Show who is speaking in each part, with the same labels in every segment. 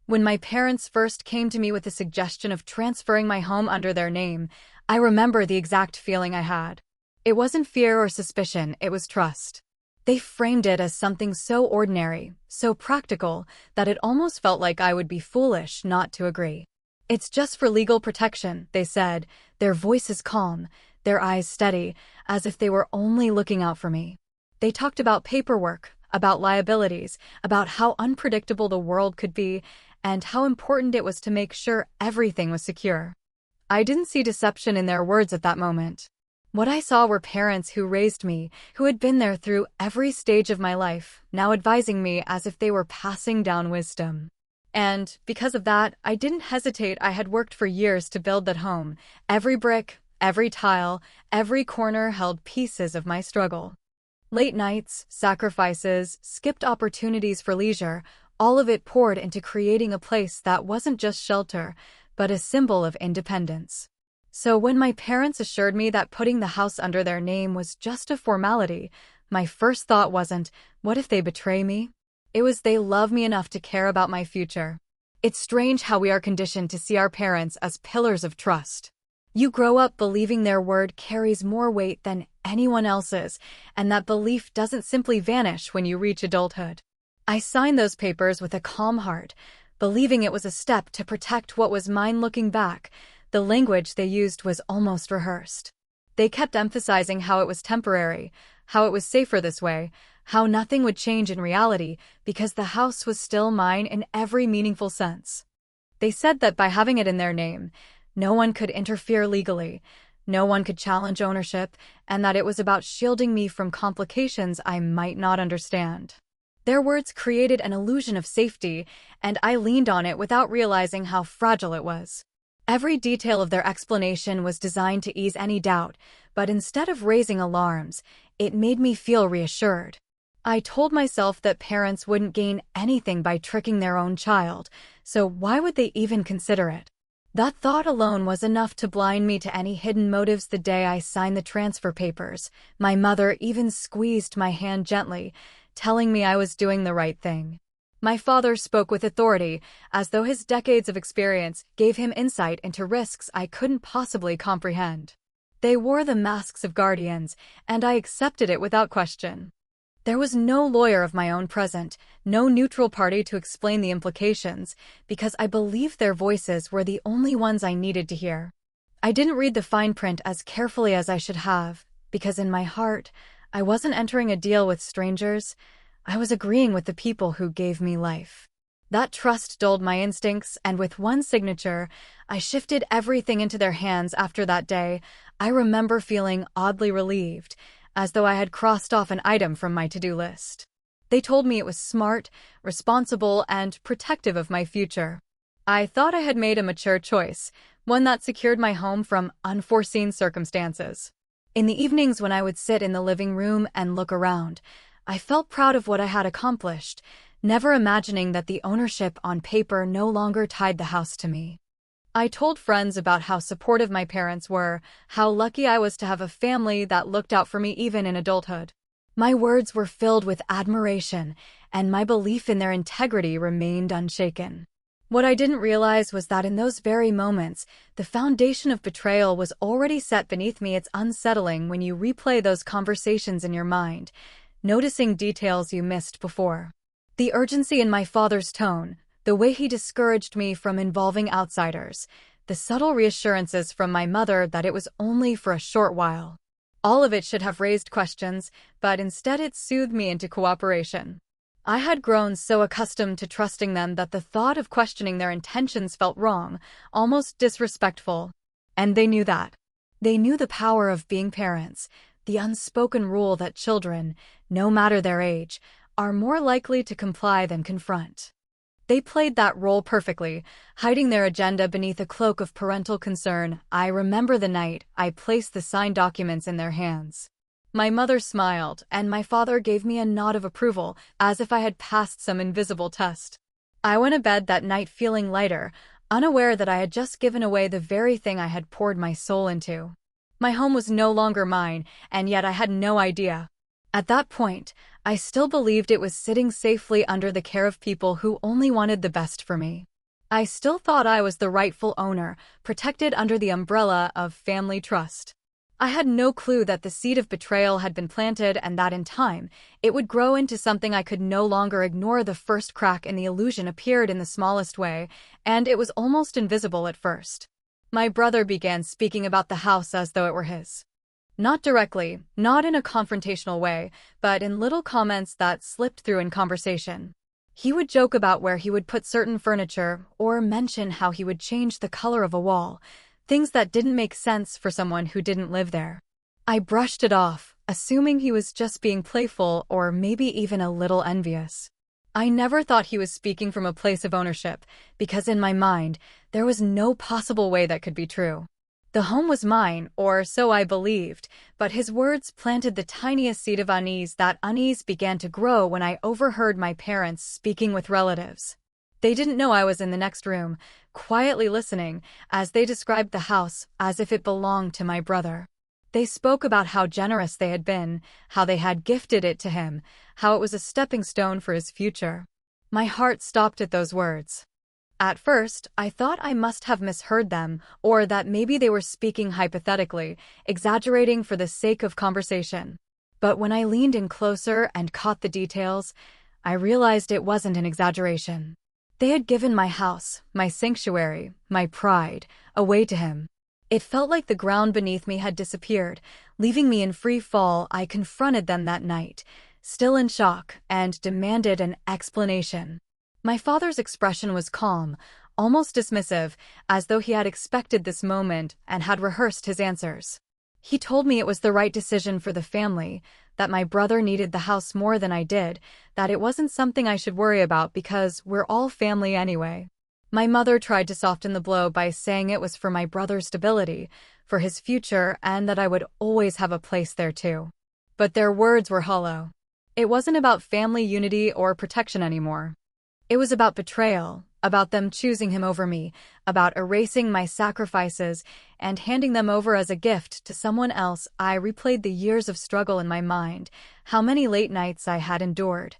Speaker 1: When my parents first came to me with the suggestion of transferring my home under their name, I remember the exact feeling I had. It wasn't fear or suspicion, it was trust. They framed it as something so ordinary, so practical, that it almost felt like I would be foolish not to agree. "It's just for legal protection," they said, their voices calm, their eyes steady, as if they were only looking out for me. They talked about paperwork, about liabilities, about how unpredictable the world could be, and how important it was to make sure everything was secure. I didn't see deception in their words at that moment. What I saw were parents who raised me, who had been there through every stage of my life, now advising me as if they were passing down wisdom. And because of that, I didn't hesitate. I had worked for years to build that home. Every brick, every tile, every corner held pieces of my struggle. Late nights, sacrifices, skipped opportunities for leisure, all of it poured into creating a place that wasn't just shelter, but a symbol of independence. So when my parents assured me that putting the house under their name was just a formality, my first thought wasn't, what if they betray me? It was, they love me enough to care about my future. It's strange how we are conditioned to see our parents as pillars of trust. You grow up believing their word carries more weight than anyone else's, and that belief doesn't simply vanish when you reach adulthood. I signed those papers with a calm heart, believing it was a step to protect what was mine. Looking back, the language they used was almost rehearsed. They kept emphasizing how it was temporary, how it was safer this way, how nothing would change in reality because the house was still mine in every meaningful sense. They said that by having it in their name, no one could interfere legally, no one could challenge ownership, and that it was about shielding me from complications I might not understand. Their words created an illusion of safety, and I leaned on it without realizing how fragile it was. Every detail of their explanation was designed to ease any doubt, but instead of raising alarms, it made me feel reassured. I told myself that parents wouldn't gain anything by tricking their own child, so why would they even consider it? That thought alone was enough to blind me to any hidden motives. The day I signed the transfer papers, my mother even squeezed my hand gently, telling me I was doing the right thing. My father spoke with authority, as though his decades of experience gave him insight into risks I couldn't possibly comprehend. They wore the masks of guardians, and I accepted it without question. There was no lawyer of my own present, no neutral party to explain the implications, because I believed their voices were the only ones I needed to hear. I didn't read the fine print as carefully as I should have, because in my heart, I wasn't entering a deal with strangers. I was agreeing with the people who gave me life. That trust dulled my instincts, and with one signature, I shifted everything into their hands. After that day, I remember feeling oddly relieved, as though I had crossed off an item from my to-do list. They told me it was smart, responsible, and protective of my future. I thought I had made a mature choice, one that secured my home from unforeseen circumstances. In the evenings when I would sit in the living room and look around, I felt proud of what I had accomplished, never imagining that the ownership on paper no longer tied the house to me. I told friends about how supportive my parents were, how lucky I was to have a family that looked out for me even in adulthood. My words were filled with admiration, and my belief in their integrity remained unshaken. What I didn't realize was that in those very moments, the foundation of betrayal was already set beneath me. It's unsettling when you replay those conversations in your mind, noticing details you missed before. The urgency in my father's tone, the way he discouraged me from involving outsiders, the subtle reassurances from my mother that it was only for a short while. All of it should have raised questions, but instead it soothed me into cooperation. I had grown so accustomed to trusting them that the thought of questioning their intentions felt wrong, almost disrespectful. And they knew that. They knew the power of being parents, the unspoken rule that children, no matter their age, are more likely to comply than confront. They played that role perfectly, hiding their agenda beneath a cloak of parental concern. I remember the night I placed the signed documents in their hands. My mother smiled, and my father gave me a nod of approval, as if I had passed some invisible test. I went to bed that night feeling lighter, unaware that I had just given away the very thing I had poured my soul into. My home was no longer mine, and yet I had no idea. At that point, I still believed it was sitting safely under the care of people who only wanted the best for me. I still thought I was the rightful owner, protected under the umbrella of family trust. I had no clue that the seed of betrayal had been planted and that in time, it would grow into something I could no longer ignore. The first crack in the illusion appeared in the smallest way, and it was almost invisible at first. My brother began speaking about the house as though it were his. Not directly, not in a confrontational way, but in little comments that slipped through in conversation. He would joke about where he would put certain furniture, or mention how he would change the color of a wall, things that didn't make sense for someone who didn't live there. I brushed it off, assuming he was just being playful or maybe even a little envious. I never thought he was speaking from a place of ownership, because in my mind, there was no possible way that could be true. The home was mine, or so I believed, but his words planted the tiniest seed of unease. That unease began to grow when I overheard my parents speaking with relatives. They didn't know I was in the next room, quietly listening, as they described the house as if it belonged to my brother. They spoke about how generous they had been, how they had gifted it to him, how it was a stepping stone for his future. My heart stopped at those words. At first, I thought I must have misheard them, or that maybe they were speaking hypothetically, exaggerating for the sake of conversation. But when I leaned in closer and caught the details, I realized it wasn't an exaggeration. They had given my house, my sanctuary, my pride, away to him. It felt like the ground beneath me had disappeared, leaving me in free fall. I confronted them that night, still in shock, and demanded an explanation. My father's expression was calm, almost dismissive, as though he had expected this moment and had rehearsed his answers. He told me it was the right decision for the family, that my brother needed the house more than I did, that it wasn't something I should worry about because we're all family anyway. My mother tried to soften the blow by saying it was for my brother's stability, for his future, and that I would always have a place there too. But their words were hollow. It wasn't about family unity or protection anymore. It was about betrayal, about them choosing him over me, about erasing my sacrifices and handing them over as a gift to someone else. I replayed the years of struggle in my mind, how many late nights I had endured,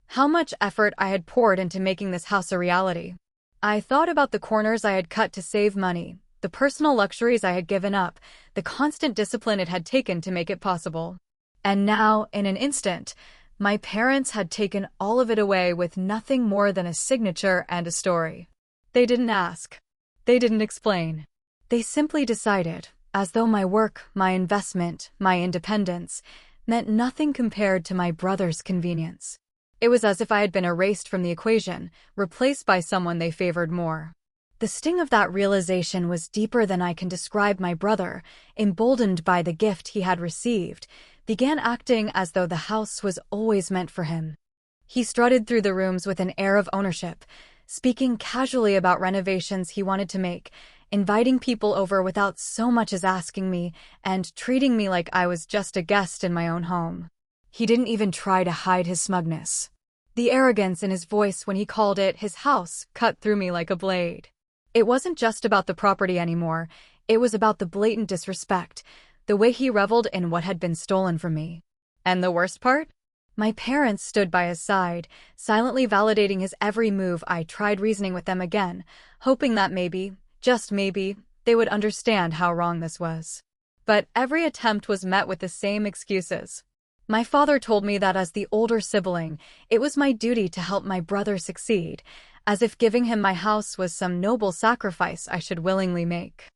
Speaker 1: how much effort I had poured into making this house a reality. I thought about the corners I had cut to save money, the personal luxuries I had given up, the constant discipline it had taken to make it possible. And now, in an instant, my parents had taken all of it away with nothing more than a signature and a story. They didn't ask. They didn't explain. They simply decided, as though my work, my investment, my independence, meant nothing compared to my brother's convenience. It was as if I had been erased from the equation, replaced by someone they favored more. The sting of that realization was deeper than I can describe. My brother, emboldened by the gift he had received, began acting as though the house was always meant for him. He strutted through the rooms with an air of ownership, speaking casually about renovations he wanted to make, inviting people over without so much as asking me, and treating me like I was just a guest in my own home. He didn't even try to hide his smugness. The arrogance in his voice when he called it his house cut through me like a blade. It wasn't just about the property anymore, it was about the blatant disrespect, the way he reveled in what had been stolen from me. And the worst part? My parents stood by his side, silently validating his every move. I tried reasoning with them again, hoping that maybe, just maybe, they would understand how wrong this was. But every attempt was met with the same excuses. My father told me that as the older sibling, it was my duty to help my brother succeed, as if giving him my house was some noble sacrifice I should willingly make.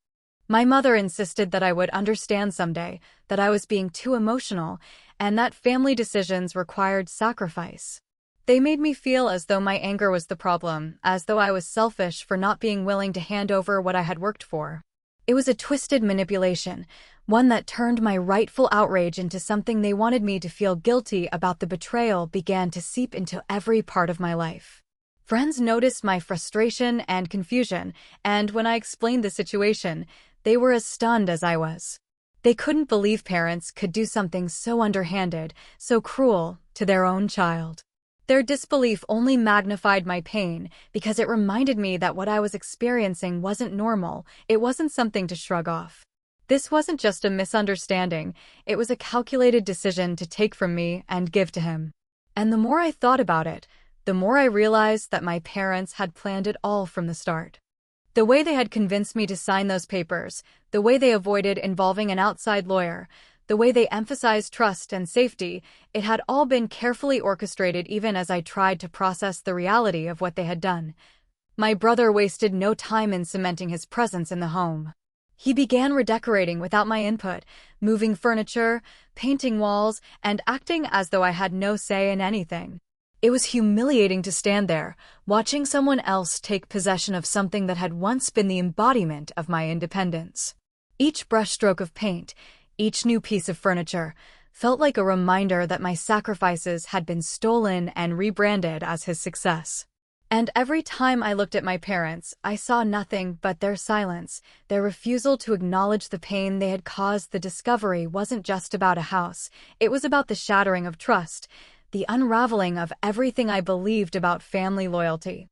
Speaker 1: My mother insisted that I would understand someday, that I was being too emotional, and that family decisions required sacrifice. They made me feel as though my anger was the problem, as though I was selfish for not being willing to hand over what I had worked for. It was a twisted manipulation, one that turned my rightful outrage into something they wanted me to feel guilty about. The betrayal began to seep into every part of my life. Friends noticed my frustration and confusion, and when I explained the situation, they were as stunned as I was. They couldn't believe parents could do something so underhanded, so cruel, to their own child. Their disbelief only magnified my pain because it reminded me that what I was experiencing wasn't normal, it wasn't something to shrug off. This wasn't just a misunderstanding, it was a calculated decision to take from me and give to him. And the more I thought about it, the more I realized that my parents had planned it all from the start. The way they had convinced me to sign those papers, the way they avoided involving an outside lawyer, the way they emphasized trust and safety, it had all been carefully orchestrated even as I tried to process the reality of what they had done. My brother wasted no time in cementing his presence in the home. He began redecorating without my input, moving furniture, painting walls, and acting as though I had no say in anything. It was humiliating to stand there, watching someone else take possession of something that had once been the embodiment of my independence. Each brushstroke of paint, each new piece of furniture, felt like a reminder that my sacrifices had been stolen and rebranded as his success. And every time I looked at my parents, I saw nothing but their silence, their refusal to acknowledge the pain they had caused. The discovery wasn't just about a house, it was about the shattering of trust, the unraveling of everything I believed about family loyalty.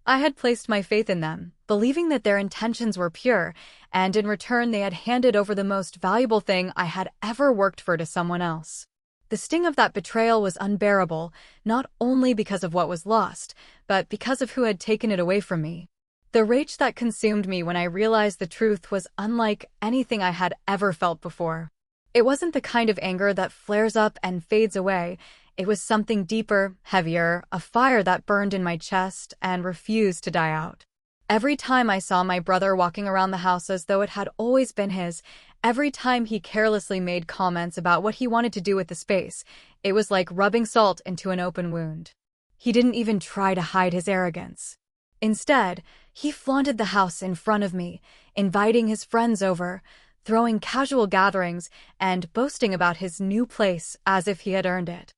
Speaker 1: I had placed my faith in them, believing that their intentions were pure, and in return they had handed over the most valuable thing I had ever worked for to someone else. The sting of that betrayal was unbearable, not only because of what was lost, but because of who had taken it away from me. The rage that consumed me when I realized the truth was unlike anything I had ever felt before. It wasn't the kind of anger that flares up and fades away. It was something deeper, heavier, a fire that burned in my chest and refused to die out. Every time I saw my brother walking around the house as though it had always been his, every time he carelessly made comments about what he wanted to do with the space, it was like rubbing salt into an open wound. He didn't even try to hide his arrogance. Instead, he flaunted the house in front of me, inviting his friends over, throwing casual gatherings, and boasting about his new place as if he had earned it.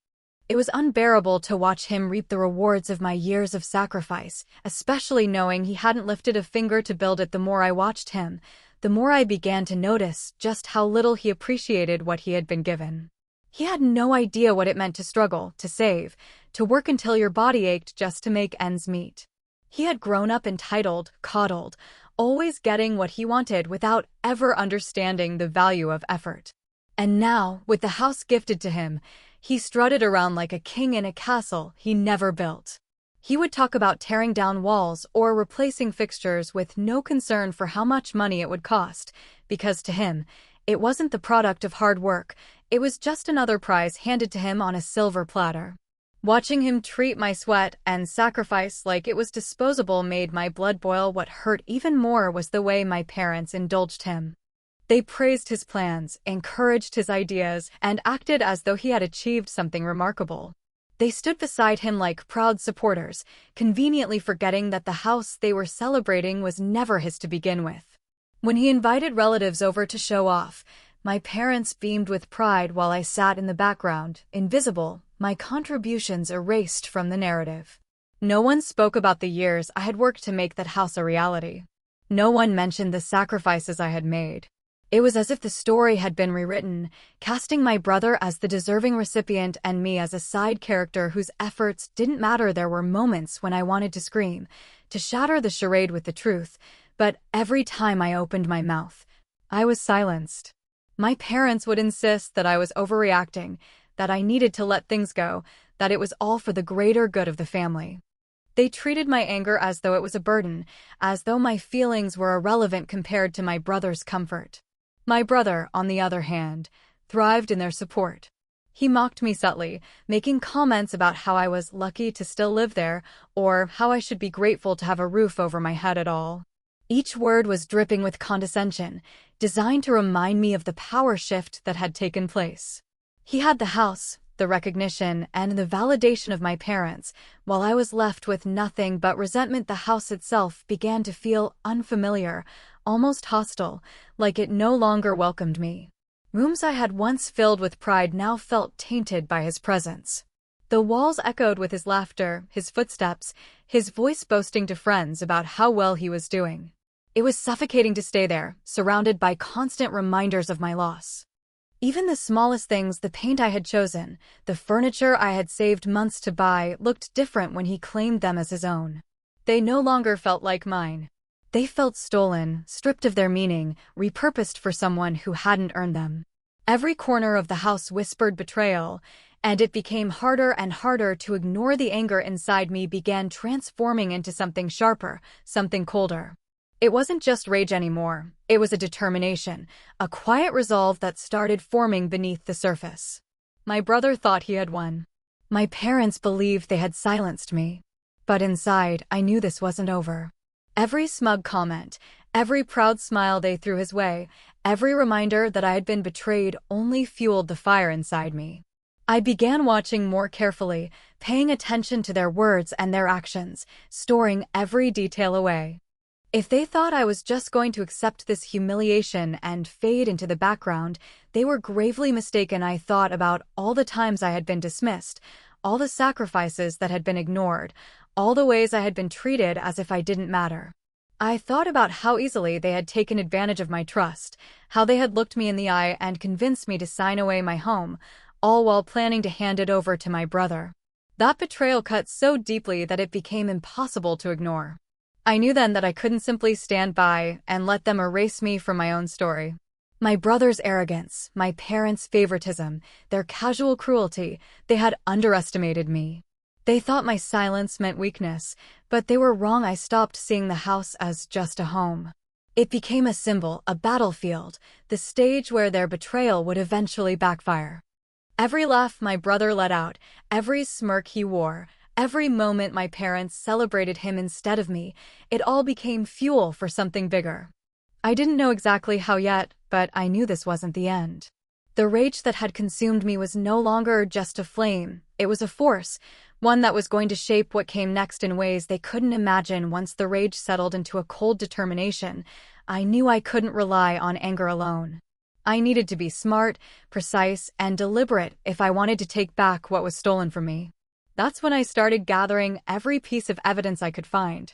Speaker 1: It was unbearable to watch him reap the rewards of my years of sacrifice, especially knowing he hadn't lifted a finger to build it. The more I watched him, the more I began to notice just how little he appreciated what he had been given. He had no idea what it meant to struggle, to save, to work until your body ached just to make ends meet. He had grown up entitled, coddled, always getting what he wanted without ever understanding the value of effort. And now, with the house gifted to him, he strutted around like a king in a castle he never built. He would talk about tearing down walls or replacing fixtures with no concern for how much money it would cost, because to him, it wasn't the product of hard work, it was just another prize handed to him on a silver platter. Watching him treat my sweat and sacrifice like it was disposable made my blood boil. What hurt even more was the way my parents indulged him. They praised his plans, encouraged his ideas, and acted as though he had achieved something remarkable. They stood beside him like proud supporters, conveniently forgetting that the house they were celebrating was never his to begin with. When he invited relatives over to show off, my parents beamed with pride while I sat in the background, invisible, my contributions erased from the narrative. No one spoke about the years I had worked to make that house a reality. No one mentioned the sacrifices I had made. It was as if the story had been rewritten, casting my brother as the deserving recipient and me as a side character whose efforts didn't matter. There were moments when I wanted to scream, to shatter the charade with the truth, but every time I opened my mouth, I was silenced. My parents would insist that I was overreacting, that I needed to let things go, that it was all for the greater good of the family. They treated my anger as though it was a burden, as though my feelings were irrelevant compared to my brother's comfort. My brother, on the other hand, thrived in their support. He mocked me subtly, making comments about how I was lucky to still live there, or how I should be grateful to have a roof over my head at all. Each word was dripping with condescension, designed to remind me of the power shift that had taken place. He had the house, the recognition, and the validation of my parents, while I was left with nothing but resentment. The house itself began to feel unfamiliar, almost hostile, like it no longer welcomed me. Rooms I had once filled with pride now felt tainted by his presence. The walls echoed with his laughter, his footsteps, his voice boasting to friends about how well he was doing. It was suffocating to stay there, surrounded by constant reminders of my loss. Even the smallest things, the paint I had chosen, the furniture I had saved months to buy, looked different when he claimed them as his own. They no longer felt like mine. They felt stolen, stripped of their meaning, repurposed for someone who hadn't earned them. Every corner of the house whispered betrayal, and it became harder and harder to ignore. The anger inside me began transforming into something sharper, something colder. It wasn't just rage anymore, it was a determination, a quiet resolve that started forming beneath the surface. My brother thought he had won. My parents believed they had silenced me. But inside, I knew this wasn't over. Every smug comment, every proud smile they threw his way, every reminder that I had been betrayed only fueled the fire inside me. I began watching more carefully, paying attention to their words and their actions, storing every detail away. If they thought I was just going to accept this humiliation and fade into the background, they were gravely mistaken. I thought about all the times I had been dismissed, all the sacrifices that had been ignored, all the ways I had been treated as if I didn't matter. I thought about how easily they had taken advantage of my trust, how they had looked me in the eye and convinced me to sign away my home, all while planning to hand it over to my brother. That betrayal cut so deeply that it became impossible to ignore. I knew then that I couldn't simply stand by and let them erase me from my own story. My brother's arrogance, my parents' favoritism, their casual cruelty, they had underestimated me. They thought my silence meant weakness, but they were wrong. I stopped seeing the house as just a home. It became a symbol, a battlefield, the stage where their betrayal would eventually backfire. Every laugh my brother let out, every smirk he wore, every moment my parents celebrated him instead of me, it all became fuel for something bigger. I didn't know exactly how yet, but I knew this wasn't the end. The rage that had consumed me was no longer just a flame, it was a force, one that was going to shape what came next in ways they couldn't imagine. Once the rage settled into a cold determination, I knew I couldn't rely on anger alone. I needed to be smart, precise, and deliberate if I wanted to take back what was stolen from me. That's when I started gathering every piece of evidence I could find.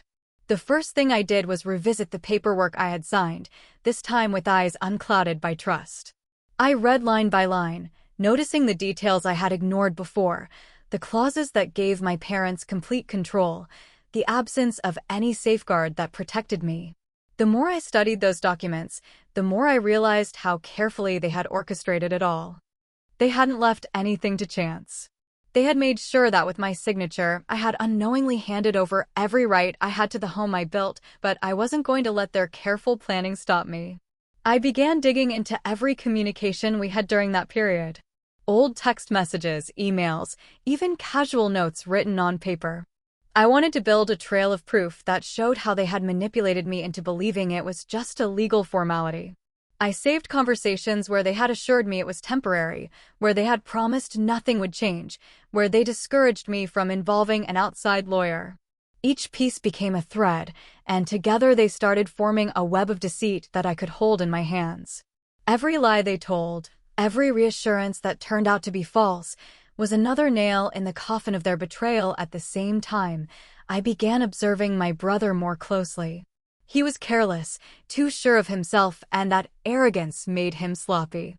Speaker 1: The first thing I did was revisit the paperwork I had signed, this time with eyes unclouded by trust. I read line by line, noticing the details I had ignored before, the clauses that gave my parents complete control, the absence of any safeguard that protected me. The more I studied those documents, the more I realized how carefully they had orchestrated it all. They hadn't left anything to chance. They had made sure that with my signature, I had unknowingly handed over every right I had to the home I built, but I wasn't going to let their careful planning stop me. I began digging into every communication we had during that period. Old text messages, emails, even casual notes written on paper. I wanted to build a trail of proof that showed how they had manipulated me into believing it was just a legal formality. I saved conversations where they had assured me it was temporary, where they had promised nothing would change, where they discouraged me from involving an outside lawyer. Each piece became a thread, and together they started forming a web of deceit that I could hold in my hands. Every lie they told, every reassurance that turned out to be false, was another nail in the coffin of their betrayal. At the same time, I began observing my brother more closely. He was careless, too sure of himself, and that arrogance made him sloppy.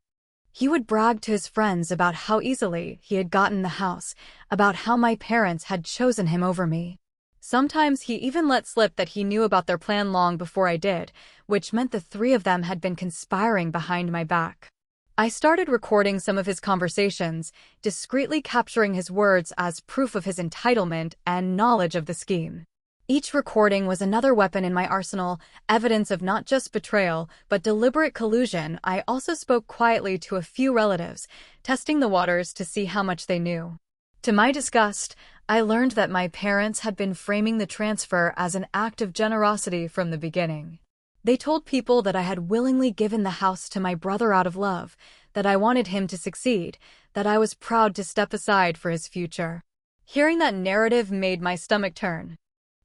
Speaker 1: He would brag to his friends about how easily he had gotten the house, about how my parents had chosen him over me. Sometimes he even let slip that he knew about their plan long before I did, which meant the three of them had been conspiring behind my back. I started recording some of his conversations, discreetly capturing his words as proof of his entitlement and knowledge of the scheme. Each recording was another weapon in my arsenal, evidence of not just betrayal, but deliberate collusion. I also spoke quietly to a few relatives, testing the waters to see how much they knew. To my disgust, I learned that my parents had been framing the transfer as an act of generosity from the beginning. They told people that I had willingly given the house to my brother out of love, that I wanted him to succeed, that I was proud to step aside for his future. Hearing that narrative made my stomach turn.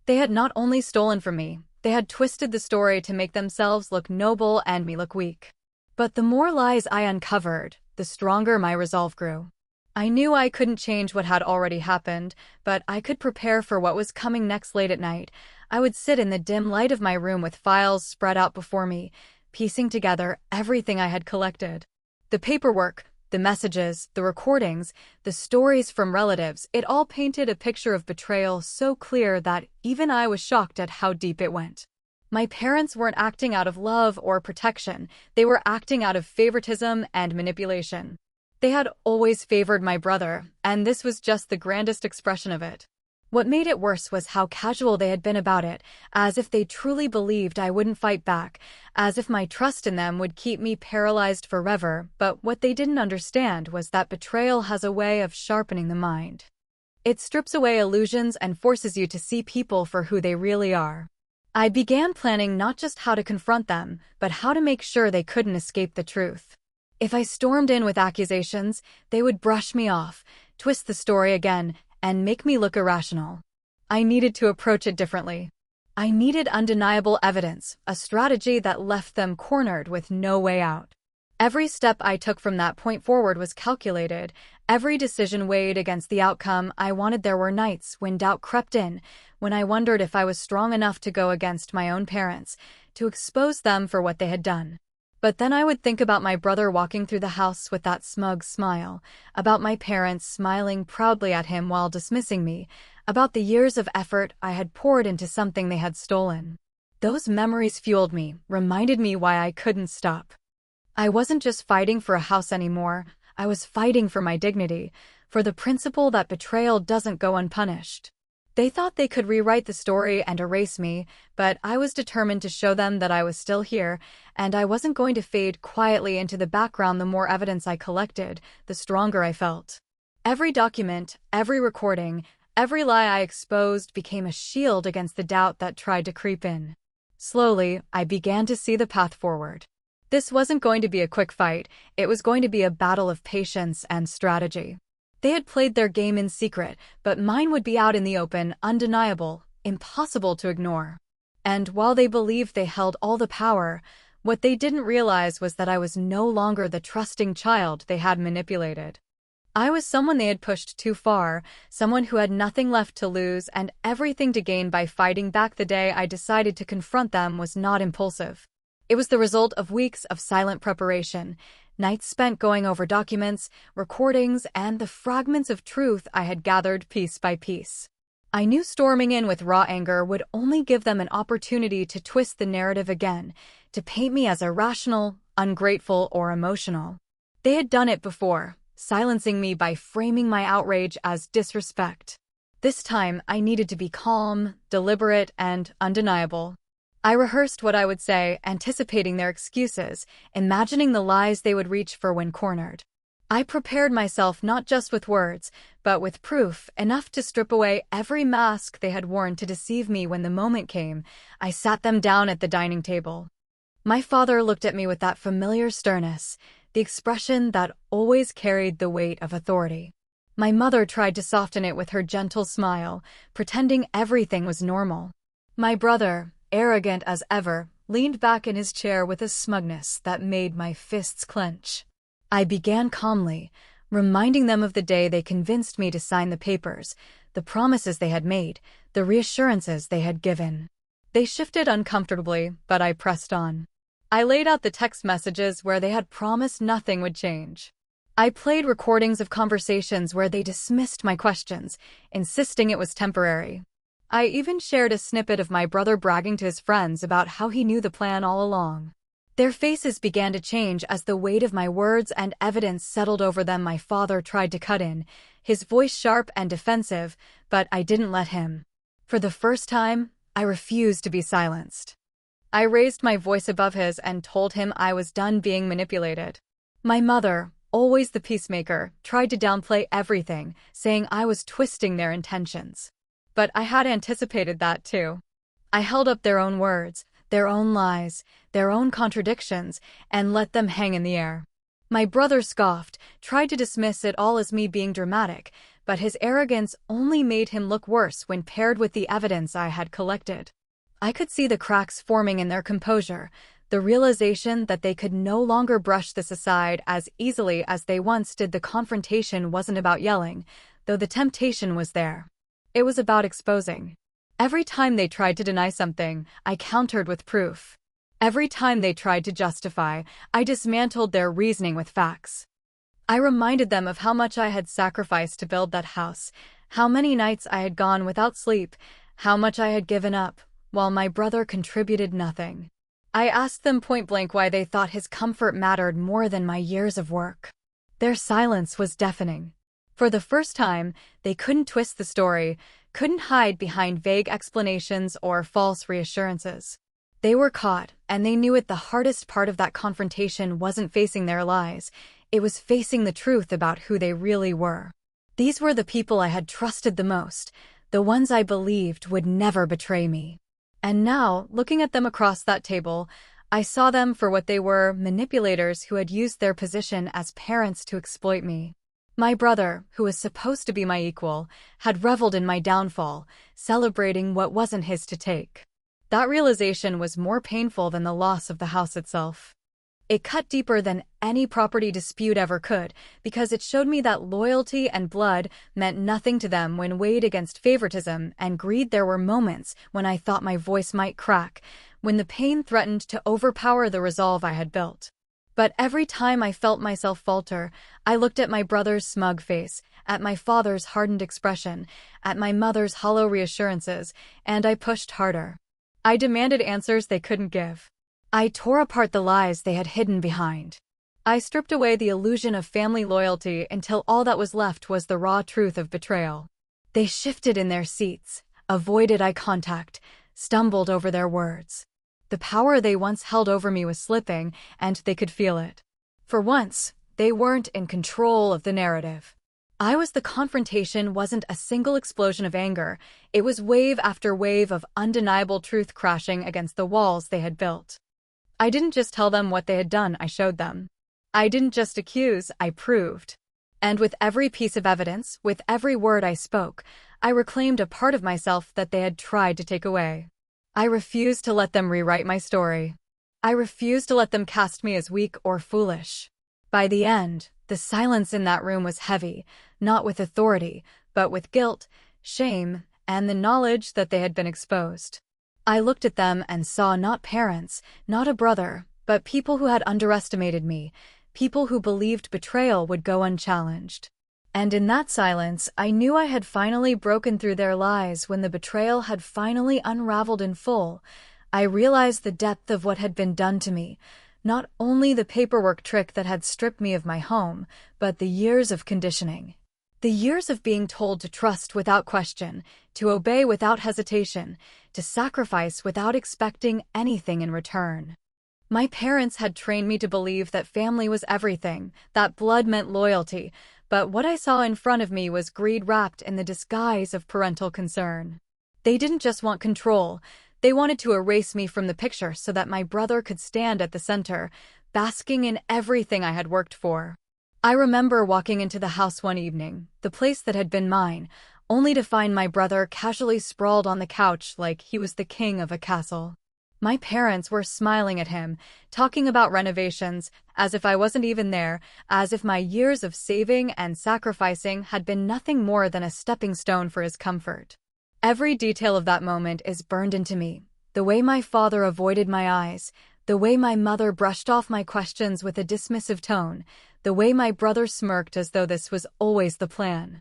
Speaker 1: They had not only stolen from me, they had twisted the story to make themselves look noble and me look weak. But the more lies I uncovered, the stronger my resolve grew. I knew I couldn't change what had already happened, but I could prepare for what was coming next. Late at night, I would sit in the dim light of my room with files spread out before me, piecing together everything I had collected. The paperwork, the messages, the recordings, the stories from relatives, it all painted a picture of betrayal so clear that even I was shocked at how deep it went. My parents weren't acting out of love or protection, they were acting out of favoritism and manipulation. They had always favored my brother, and this was just the grandest expression of it. What made it worse was how casual they had been about it, as if they truly believed I wouldn't fight back, as if my trust in them would keep me paralyzed forever. But what they didn't understand was that betrayal has a way of sharpening the mind. It strips away illusions and forces you to see people for who they really are. I began planning not just how to confront them, but how to make sure they couldn't escape the truth. If I stormed in with accusations, they would brush me off, twist the story again, and make me look irrational. I needed to approach it differently. I needed undeniable evidence, a strategy that left them cornered with no way out. Every step I took from that point forward was calculated, every decision weighed against the outcome. I wanted. There were nights when doubt crept in, when I wondered if I was strong enough to go against my own parents, to expose them for what they had done. But then I would think about my brother walking through the house with that smug smile, about my parents smiling proudly at him while dismissing me, about the years of effort I had poured into something they had stolen. Those memories fueled me, reminded me why I couldn't stop. I wasn't just fighting for a house anymore, I was fighting for my dignity, for the principle that betrayal doesn't go unpunished. They thought they could rewrite the story and erase me, but I was determined to show them that I was still here, and I wasn't going to fade quietly into the background. The more evidence I collected, the stronger I felt. Every document, every recording, every lie I exposed became a shield against the doubt that tried to creep in. Slowly, I began to see the path forward. This wasn't going to be a quick fight, it was going to be a battle of patience and strategy. They had played their game in secret, but mine would be out in the open, undeniable, impossible to ignore. And while they believed they held all the power, what they didn't realize was that I was no longer the trusting child they had manipulated. I was someone they had pushed too far, someone who had nothing left to lose and everything to gain by fighting back. The day I decided to confront them was not impulsive. It was the result of weeks of silent preparation, nights spent going over documents, recordings, and the fragments of truth I had gathered piece by piece. I knew storming in with raw anger would only give them an opportunity to twist the narrative again, to paint me as irrational, ungrateful, or emotional. They had done it before, silencing me by framing my outrage as disrespect. This time, I needed to be calm, deliberate, and undeniable. I rehearsed what I would say, anticipating their excuses, imagining the lies they would reach for when cornered. I prepared myself not just with words, but with proof, enough to strip away every mask they had worn to deceive me. When the moment came, I sat them down at the dining table. My father looked at me with that familiar sternness, the expression that always carried the weight of authority. My mother tried to soften it with her gentle smile, pretending everything was normal. My brother, arrogant as ever, leaned back in his chair with a smugness that made my fists clench. I began calmly, reminding them of the day they convinced me to sign the papers, the promises they had made, the reassurances they had given. They shifted uncomfortably, but I pressed on. I laid out the text messages where they had promised nothing would change. I played recordings of conversations where they dismissed my questions, insisting it was temporary. I even shared a snippet of my brother bragging to his friends about how he knew the plan all along. Their faces began to change as the weight of my words and evidence settled over them. My father tried to cut in, his voice sharp and defensive, but I didn't let him. For the first time, I refused to be silenced. I raised my voice above his and told him I was done being manipulated. My mother, always the peacemaker, tried to downplay everything, saying I was twisting their intentions. But I had anticipated that too. I held up their own words, their own lies, their own contradictions, and let them hang in the air. My brother scoffed, tried to dismiss it all as me being dramatic, but his arrogance only made him look worse when paired with the evidence I had collected. I could see the cracks forming in their composure, the realization that they could no longer brush this aside as easily as they once did. The confrontation wasn't about yelling, though the temptation was there. It was about exposing. Every time they tried to deny something, I countered with proof. Every time they tried to justify, I dismantled their reasoning with facts. I reminded them of how much I had sacrificed to build that house, how many nights I had gone without sleep, how much I had given up, while my brother contributed nothing. I asked them point blank why they thought his comfort mattered more than my years of work. Their silence was deafening. For the first time, they couldn't twist the story, couldn't hide behind vague explanations or false reassurances. They were caught, and they knew it. The hardest part of that confrontation wasn't facing their lies, it was facing the truth about who they really were. These were the people I had trusted the most, the ones I believed would never betray me. And now, looking at them across that table, I saw them for what they were: manipulators who had used their position as parents to exploit me. My brother, who was supposed to be my equal, had reveled in my downfall, celebrating what wasn't his to take. That realization was more painful than the loss of the house itself. It cut deeper than any property dispute ever could, because it showed me that loyalty and blood meant nothing to them when weighed against favoritism and greed. There were moments when I thought my voice might crack, when the pain threatened to overpower the resolve I had built. But every time I felt myself falter, I looked at my brother's smug face, at my father's hardened expression, at my mother's hollow reassurances, and I pushed harder. I demanded answers they couldn't give. I tore apart the lies they had hidden behind. I stripped away the illusion of family loyalty until all that was left was the raw truth of betrayal. They shifted in their seats, avoided eye contact, stumbled over their words. The power they once held over me was slipping, and they could feel it. For once, they weren't in control of the narrative. The confrontation wasn't a single explosion of anger, it was wave after wave of undeniable truth crashing against the walls they had built. I didn't just tell them what they had done, I showed them. I didn't just accuse, I proved. And with every piece of evidence, with every word I spoke, I reclaimed a part of myself that they had tried to take away. I refused to let them rewrite my story. I refused to let them cast me as weak or foolish. By the end, the silence in that room was heavy, not with authority, but with guilt, shame, and the knowledge that they had been exposed. I looked at them and saw not parents, not a brother, but people who had underestimated me, people who believed betrayal would go unchallenged. And in that silence, I knew I had finally broken through their lies. When the betrayal had finally unraveled in full, I realized the depth of what had been done to me, not only the paperwork trick that had stripped me of my home, but the years of conditioning. The years of being told to trust without question, to obey without hesitation, to sacrifice without expecting anything in return. My parents had trained me to believe that family was everything, that blood meant loyalty, but what I saw in front of me was greed wrapped in the disguise of parental concern. They didn't just want control, they wanted to erase me from the picture so that my brother could stand at the center, basking in everything I had worked for. I remember walking into the house one evening, the place that had been mine, only to find my brother casually sprawled on the couch like he was the king of a castle. My parents were smiling at him, talking about renovations, as if I wasn't even there, as if my years of saving and sacrificing had been nothing more than a stepping stone for his comfort. Every detail of that moment is burned into me. The way my father avoided my eyes, the way my mother brushed off my questions with a dismissive tone, the way my brother smirked as though this was always the plan.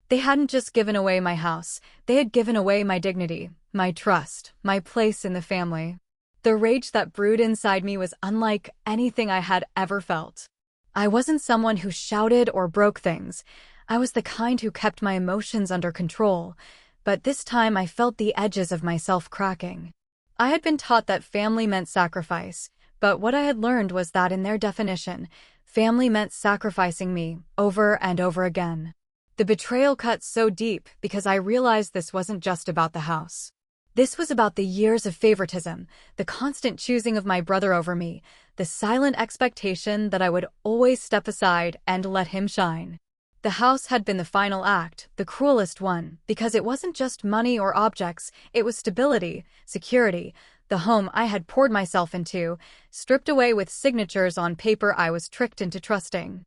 Speaker 1: They hadn't just given away my house, they had given away my dignity, my trust, my place in the family. The rage that brewed inside me was unlike anything I had ever felt. I wasn't someone who shouted or broke things. I was the kind who kept my emotions under control, but this time I felt the edges of myself cracking. I had been taught that family meant sacrifice, but what I had learned was that in their definition, family meant sacrificing me over and over again. The betrayal cut so deep because I realized this wasn't just about the house. This was about the years of favoritism, the constant choosing of my brother over me, the silent expectation that I would always step aside and let him shine. The house had been the final act, the cruelest one, because it wasn't just money or objects, it was stability, security, the home I had poured myself into, stripped away with signatures on paper I was tricked into trusting.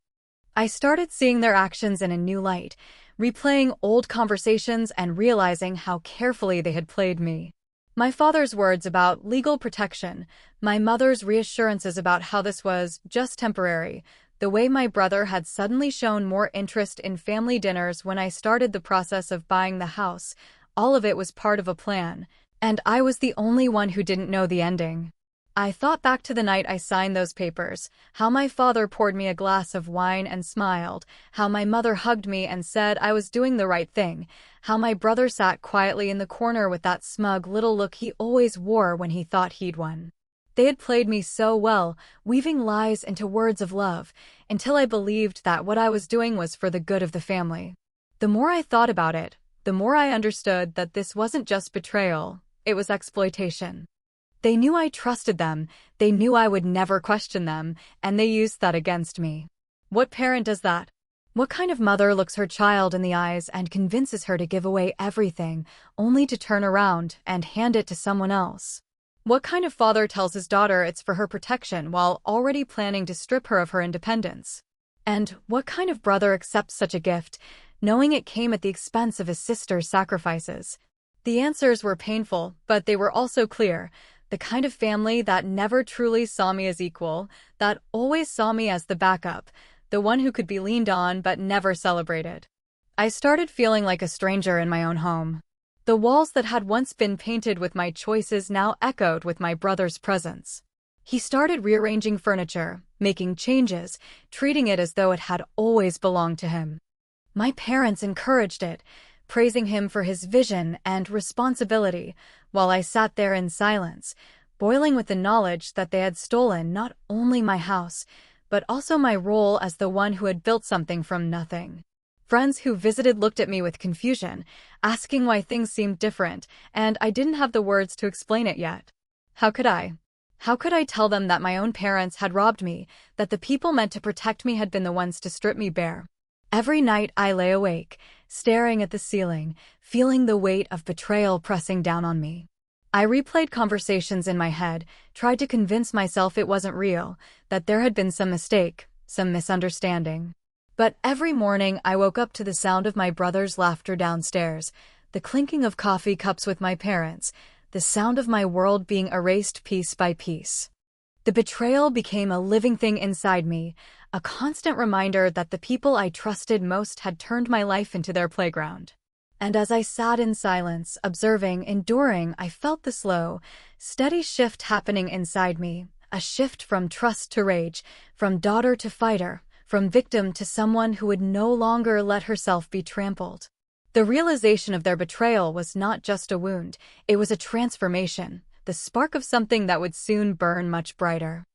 Speaker 1: I started seeing their actions in a new light, replaying old conversations and realizing how carefully they had played me. My father's words about legal protection, my mother's reassurances about how this was just temporary, the way my brother had suddenly shown more interest in family dinners when I started the process of buying the house, all of it was part of a plan, and I was the only one who didn't know the ending. I thought back to the night I signed those papers, how my father poured me a glass of wine and smiled, how my mother hugged me and said I was doing the right thing, how my brother sat quietly in the corner with that smug little look he always wore when he thought he'd won. They had played me so well, weaving lies into words of love, until I believed that what I was doing was for the good of the family. The more I thought about it, the more I understood that this wasn't just betrayal, it was exploitation. They knew I trusted them, they knew I would never question them, and they used that against me. What parent does that? What kind of mother looks her child in the eyes and convinces her to give away everything, only to turn around and hand it to someone else? What kind of father tells his daughter it's for her protection while already planning to strip her of her independence? And what kind of brother accepts such a gift, knowing it came at the expense of his sister's sacrifices? The answers were painful, but they were also clear. The kind of family that never truly saw me as equal, that always saw me as the backup, the one who could be leaned on but never celebrated. I started feeling like a stranger in my own home. The walls that had once been painted with my choices now echoed with my brother's presence. He started rearranging furniture, making changes, treating it as though it had always belonged to him. My parents encouraged it, praising him for his vision and responsibility, while I sat there in silence, boiling with the knowledge that they had stolen not only my house, but also my role as the one who had built something from nothing. Friends who visited looked at me with confusion, asking why things seemed different, and I didn't have the words to explain it yet. How could I? How could I tell them that my own parents had robbed me, that the people meant to protect me had been the ones to strip me bare? Every night I lay awake, staring at the ceiling, feeling the weight of betrayal pressing down on me. I replayed conversations in my head, tried to convince myself it wasn't real, that there had been some mistake, some misunderstanding. But every morning I woke up to the sound of my brother's laughter downstairs, the clinking of coffee cups with my parents, the sound of my world being erased piece by piece. The betrayal became a living thing inside me, a constant reminder that the people I trusted most had turned my life into their playground. And as I sat in silence, observing, enduring, I felt the slow, steady shift happening inside me, a shift from trust to rage, from daughter to fighter, from victim to someone who would no longer let herself be trampled. The realization of their betrayal was not just a wound, it was a transformation, the spark of something that would soon burn much brighter.